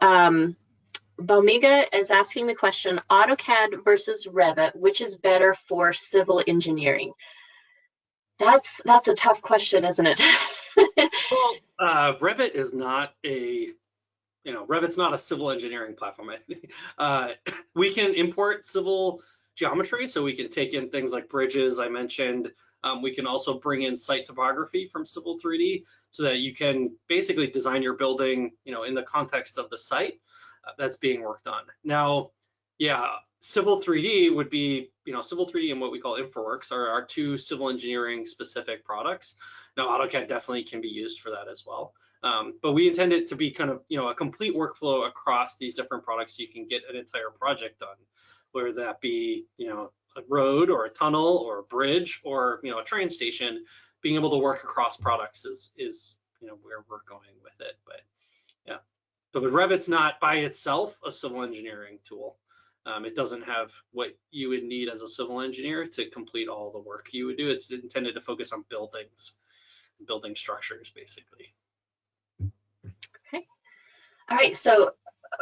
S1: Balmiga is asking the question, AutoCAD versus Revit, which is better for civil engineering? That's a tough question, isn't it?
S2: Well, Revit is not Revit's not a civil engineering platform. We can import civil geometry, so we can take in things like bridges I mentioned. We can also bring in site topography from Civil 3D, so that you can basically design your building, in the context of the site that's being worked on. Now, yeah, Civil 3D would be, Civil 3D and what we call InfraWorks are our two civil engineering specific products. Now, AutoCAD definitely can be used for that as well. But we intend it to be kind of, a complete workflow across these different products so you can get an entire project done, whether that be, a road or a tunnel or a bridge or, a train station. Being able to work across products is where we're going with it. But yeah, but Revit's not by itself a civil engineering tool. It doesn't have what you would need as a civil engineer to complete all the work you would do. It's intended to focus on buildings, building structures, basically.
S1: Okay. All right. So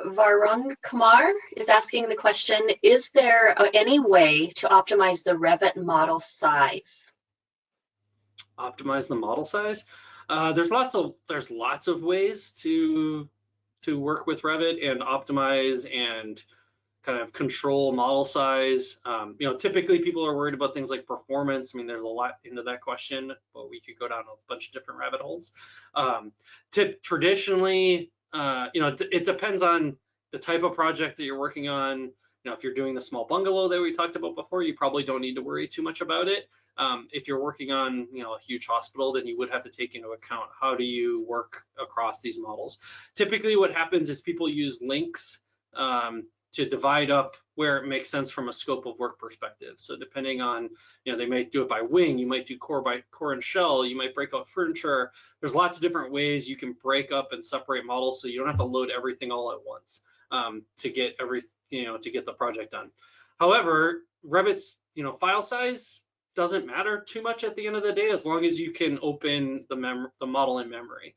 S1: Varun Kumar is asking the question, is there any way to optimize the Revit model size?
S2: Optimize the model size? There's lots of ways to work with Revit and optimize and kind of control model size. Typically people are worried about things like performance. I mean, there's a lot into that question, but we could go down a bunch of different rabbit holes. Traditionally, it depends on the type of project that you're working on. If you're doing the small bungalow that we talked about before, you probably don't need to worry too much about it. If you're working on, a huge hospital, then you would have to take into account how do you work across these models. Typically what happens is people use links to divide up where it makes sense from a scope of work perspective. So depending on, they might do it by wing, you might do core by core and shell, you might break out furniture. There's lots of different ways you can break up and separate models so you don't have to load everything all at once to get to get the project done. However, Revit's, file size doesn't matter too much at the end of the day, as long as you can open the model in memory,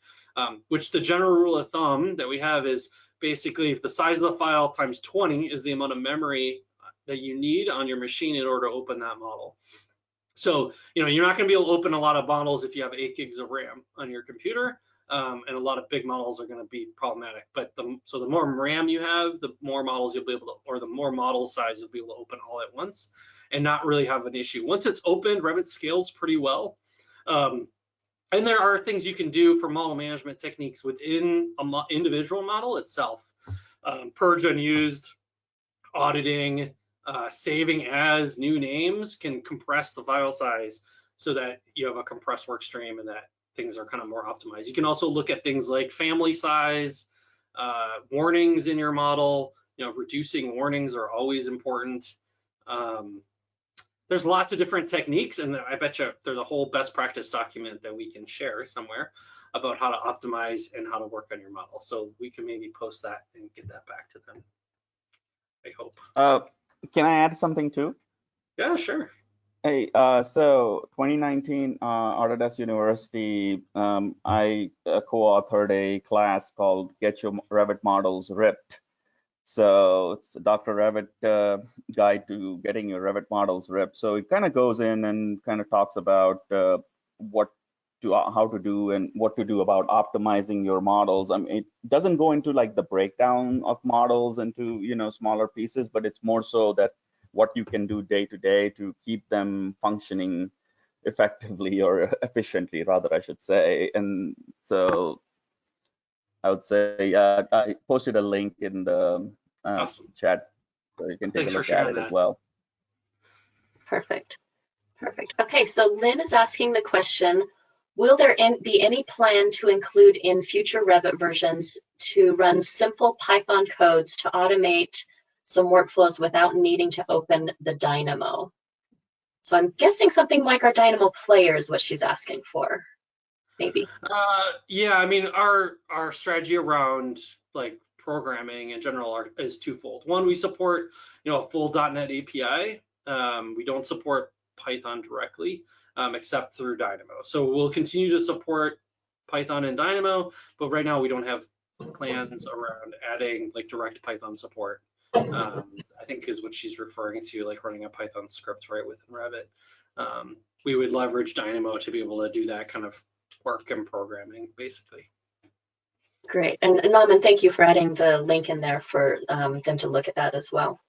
S2: which the general rule of thumb that we have is basically if the size of the file times 20 is the amount of memory that you need on your machine in order to open that model. So, you're not going to be able to open a lot of models if you have 8 gigs of RAM on your computer, and a lot of big models are going to be problematic. But so the more RAM you have, the more models you'll be able to, or the more model size you'll be able to open all at once and not really have an issue. Once it's opened, Revit scales pretty well. And there are things you can do for model management techniques within an individual model itself. Purge unused, auditing, saving as new names can compress the file size so that you have a compressed work stream and that things are kind of more optimized. You can also look at things like family size, warnings in your model. Reducing warnings are always important. There's lots of different techniques, and I bet you there's a whole best practice document that we can share somewhere about how to optimize and how to work on your model. So we can maybe post that and get that back to them, I hope.
S3: Can I add something too?
S2: Yeah, sure.
S3: Hey, so 2019 Autodesk University, I co-authored a class called Get Your Revit Models Ripped. So it's a Dr. Revit guide to getting your Revit models ripped. So it kind of goes in and kind of talks about how to do and what to do about optimizing your models. I mean, it doesn't go into like the breakdown of models into smaller pieces, but it's more so that what you can do day to day to keep them functioning effectively or efficiently, rather, I should say. And so I would say I posted a link in the
S2: Awesome.
S3: chat, so you can take
S2: Thanks
S3: a look at it as well.
S1: Perfect. Okay, so Lynn is asking the question, will there be any plan to include in future Revit versions to run simple Python codes to automate some workflows without needing to open the Dynamo? So I'm guessing something like our Dynamo player is what she's asking for, maybe.
S2: Yeah, I mean, our strategy around like programming in general is twofold. One, we support a full .NET API. We don't support Python directly, except through Dynamo. So we'll continue to support Python and Dynamo, but right now we don't have plans around adding like direct Python support. I think is what she's referring to, like running a Python script right within Revit. We would leverage Dynamo to be able to do that kind of work and programming, basically.
S1: Great, and Naman, thank you for adding the link in there for them to look at that as well.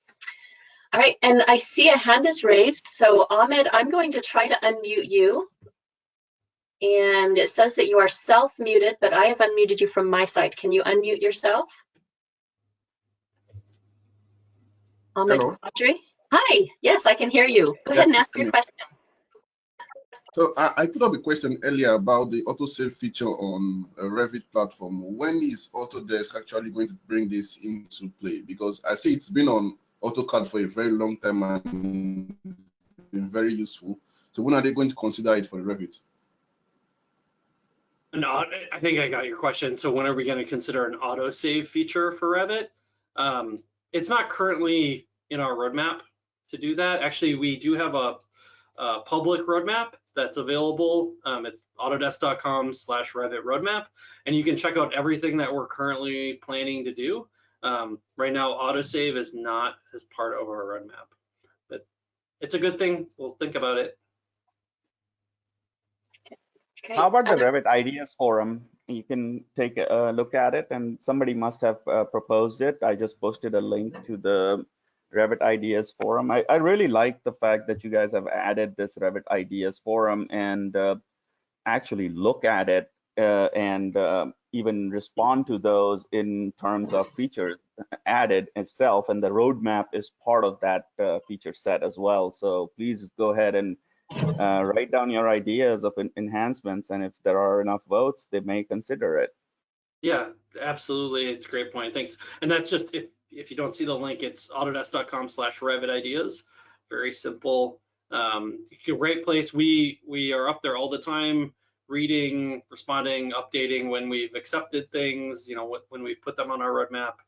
S1: All right, and I see a hand is raised. So Ahmed, I'm going to try to unmute you. And it says that you are self-muted, but I have unmuted you from my side. Can you unmute yourself?
S5: Hello.
S1: Audrey? Hi, yes, I can hear you. Go ahead and ask your question.
S5: So I put up a question earlier about the autosave feature on a Revit platform. When is Autodesk actually going to bring this into play? Because I see it's been on AutoCAD for a very long time and been very useful. So when are they going to consider it for Revit?
S2: No, I think I got your question. So when are we going to consider an autosave feature for Revit? It's not currently in our roadmap to do that. Actually, we do have a public roadmap that's available. It's autodesk.com/Revit roadmap, and you can check out everything that we're currently planning to do. Right now, autosave is not as part of our roadmap, but it's a good thing. We'll think about it.
S1: Okay.
S3: How about the Revit Ideas Forum? You can take a look at it, and somebody must have proposed it. I just posted a link to the Revit Ideas Forum. I really like the fact that you guys have added this Revit Ideas Forum and actually look at it and even respond to those in terms of features added itself. And the roadmap is part of that feature set as well. So please go ahead and write down your ideas of enhancements, and if there are enough votes, they may consider it.
S2: Yeah, absolutely. It's a great point. Thanks. And that's just, if you don't see the link, it's autodesk.com/Revit ideas. Very simple. Great place. We are up there all the time, reading, responding, updating when we've accepted things, when we've put them on our roadmap.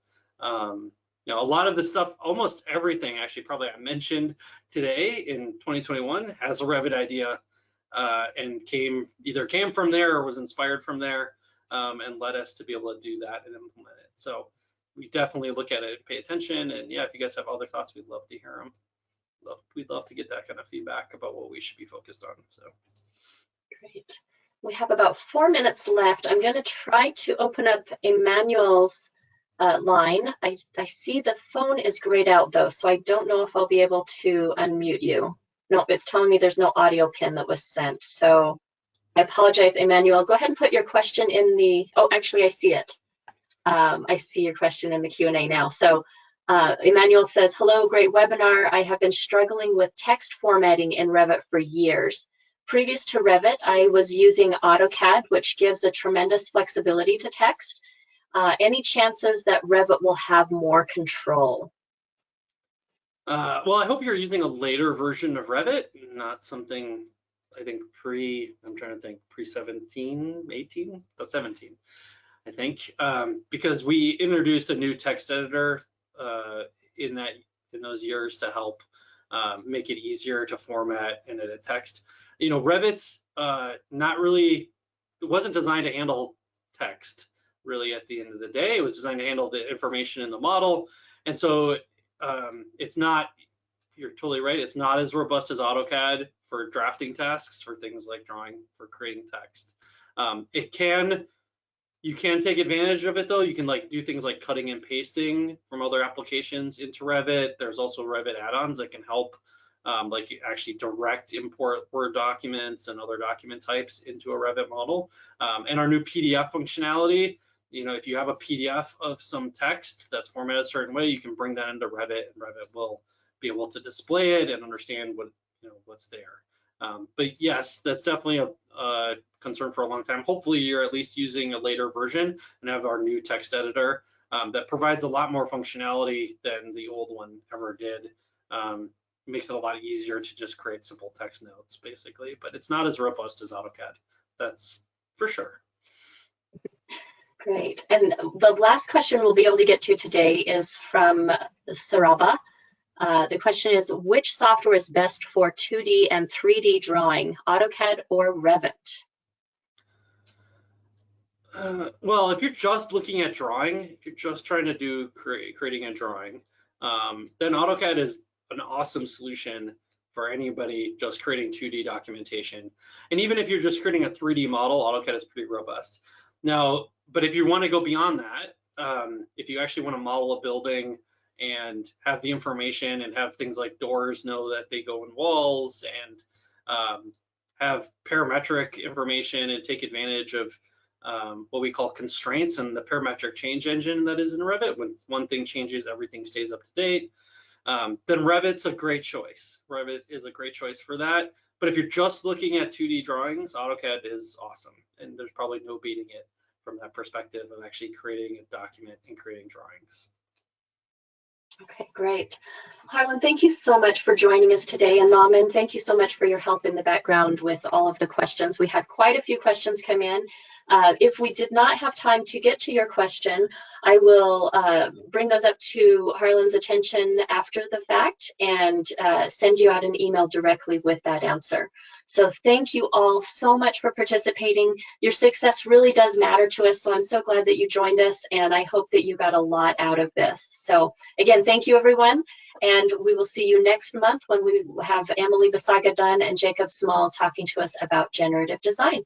S2: A lot of the stuff, almost everything actually probably I mentioned today in 2021 has a Revit idea and either came from there or was inspired from there and led us to be able to do that and implement it. So we definitely look at it and pay attention. And yeah, if you guys have other thoughts, we'd love to hear them. We'd love to get that kind of feedback about what we should be focused on. So
S1: great. We have about 4 minutes left. I'm going to try to open up Emmanuel's line. I see the phone is grayed out though, so I don't know if I'll be able to unmute you. No, it's telling me there's no audio pin that was sent. So I apologize, Emmanuel. Go ahead and put your question in the, oh, actually I see it. I see your question in the Q&A now. So Emmanuel says, hello, great webinar. I have been struggling with text formatting in Revit for years. Previous to Revit, I was using AutoCAD, which gives a tremendous flexibility to text. Any chances that Revit will have more control?
S2: Well, I hope you're using a later version of Revit, not something, I think pre-17, 18, 17, I think, because we introduced a new text editor in those years to help make it easier to format and edit text. Revit's not really, it wasn't designed to handle text really at the end of the day. It was designed to handle the information in the model. And so it's not, you're totally right, it's not as robust as AutoCAD for drafting tasks, for things like drawing, for creating text. You can take advantage of it though. You can do things like cutting and pasting from other applications into Revit. There's also Revit add-ons that can help like actually direct import Word documents and other document types into a Revit model. And our new PDF functionality, if you have a PDF of some text that's formatted a certain way, you can bring that into Revit, and Revit will be able to display it and understand what's there. But yes, that's definitely a concern for a long time. Hopefully you're at least using a later version and have our new text editor that provides a lot more functionality than the old one ever did. Makes it a lot easier to just create simple text notes basically, but it's not as robust as AutoCAD. That's for sure.
S1: Great. And the last question we'll be able to get to today is from Saraba. The question is, which software is best for 2D and 3D drawing, AutoCAD or Revit?
S2: Well, if you're just looking at drawing, if you're just trying to do creating a drawing, then AutoCAD is an awesome solution for anybody just creating 2D documentation. And even if you're just creating a 3D model, AutoCAD is pretty robust. Now, but if you want to go beyond that, if you actually want to model a building and have the information and have things like doors know that they go in walls and have parametric information and take advantage of what we call constraints and the parametric change engine that is in Revit. When one thing changes, everything stays up to date. then Revit's a great choice. Revit is a great choice for that. But if you're just looking at 2D drawings, AutoCAD is awesome. And there's probably no beating it from that perspective of actually creating a document and creating drawings.
S1: Okay, great. Harlan, thank you so much for joining us today. And Naman, thank you so much for your help in the background with all of the questions. We had quite a few questions come in. If we did not have time to get to your question, I will bring those up to Harlan's attention after the fact and send you out an email directly with that answer. So thank you all so much for participating. Your success really does matter to us, so I'm so glad that you joined us, and I hope that you got a lot out of this. So again, thank you, everyone, and we will see you next month when we have Emily Basaga Dunn and Jacob Small talking to us about generative design.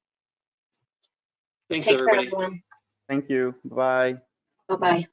S2: Thanks,
S1: Take
S2: everybody.
S1: care, everyone.
S3: Thank you. Bye.
S1: Bye-bye.